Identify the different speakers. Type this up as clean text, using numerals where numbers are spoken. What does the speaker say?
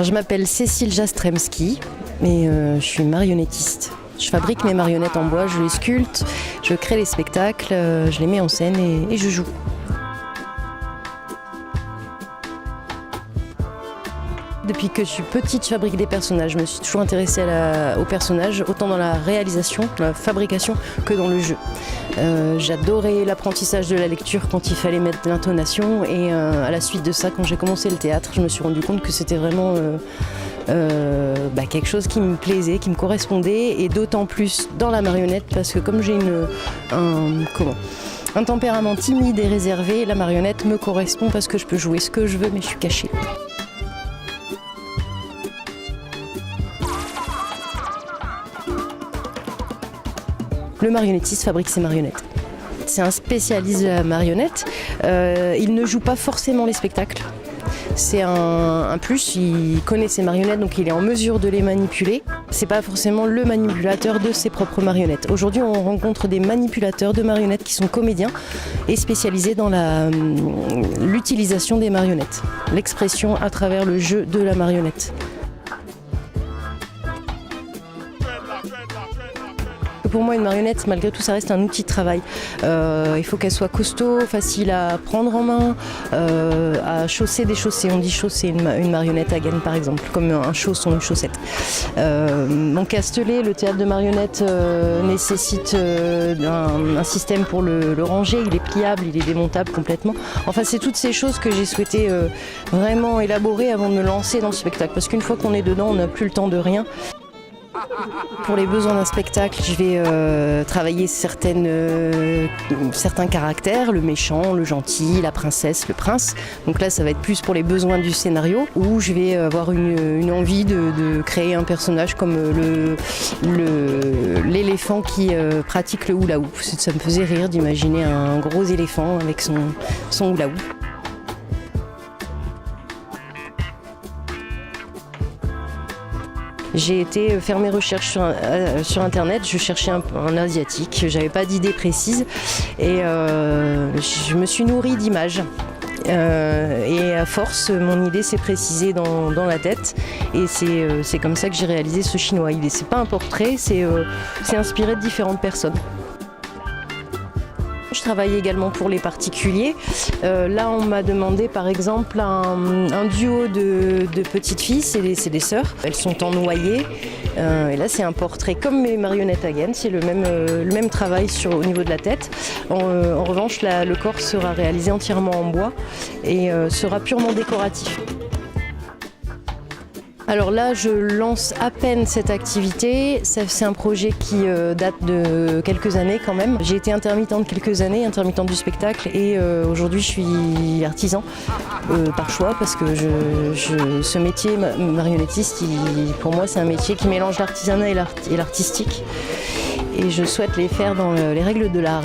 Speaker 1: Je m'appelle Cécile Jastremski et je suis marionnettiste. Je fabrique mes marionnettes en bois, je les sculpte, je crée les spectacles, je les mets en scène et je joue. Depuis que je suis petite, je fabrique des personnages. Je me suis toujours intéressée aux personnages, autant dans la réalisation, dans la fabrication, que dans le jeu. J'adorais l'apprentissage de la lecture quand il fallait mettre de l'intonation. Et à la suite de ça, quand j'ai commencé le théâtre, je me suis rendu compte que c'était vraiment quelque chose qui me plaisait, qui me correspondait. Et d'autant plus dans la marionnette, parce que comme j'ai un tempérament timide et réservé, la marionnette me correspond parce que je peux jouer ce que je veux, mais je suis cachée. Le marionnettiste fabrique ses marionnettes. C'est un spécialiste de la marionnette. Il ne joue pas forcément les spectacles. C'est un plus, il connaît ses marionnettes, donc il est en mesure de les manipuler. C'est pas forcément le manipulateur de ses propres marionnettes. Aujourd'hui, on rencontre des manipulateurs de marionnettes qui sont comédiens et spécialisés dans l'utilisation des marionnettes, l'expression à travers le jeu de la marionnette. Pour moi, une marionnette, malgré tout, ça reste un outil de travail. Il faut qu'elle soit costaud, facile à prendre en main, à chausser des chaussées. On dit chausser une marionnette à gaine, par exemple, comme un chausson, une chaussette. Mon Castelet, le théâtre de marionnettes, nécessite un système pour le ranger. Il est pliable, il est démontable complètement. Enfin, c'est toutes ces choses que j'ai souhaité vraiment élaborer avant de me lancer dans le spectacle. Parce qu'une fois qu'on est dedans, on n'a plus le temps de rien. Pour les besoins d'un spectacle, je vais travailler certains caractères, le méchant, le gentil, la princesse, le prince. Donc là, ça va être plus pour les besoins du scénario, où je vais avoir une envie de créer un personnage comme l'éléphant qui pratique le hula hoop. Ça me faisait rire d'imaginer un gros éléphant avec son hula hoop. J'ai été faire mes recherches sur internet, je cherchais un asiatique, j'avais pas d'idée précise et je me suis nourrie d'images. Et à force, mon idée s'est précisée dans la tête et c'est comme ça que j'ai réalisé ce chinois. C'est pas un portrait, c'est inspiré de différentes personnes. Je travaille également pour les particuliers. Là, on m'a demandé par exemple un duo de petites filles, c'est des sœurs. Elles sont en noyer. Et là, c'est un portrait comme mes marionnettes à gaine. C'est le même travail au niveau de la tête. En revanche, le corps sera réalisé entièrement en bois et sera purement décoratif. Alors là, je lance à peine cette activité. C'est un projet qui date de quelques années quand même. J'ai été intermittente quelques années, intermittente du spectacle et aujourd'hui je suis artisan par choix parce que ce métier marionnettiste, pour moi c'est un métier qui mélange l'artisanat et l'artistique. Et je souhaite les faire dans les règles de l'art.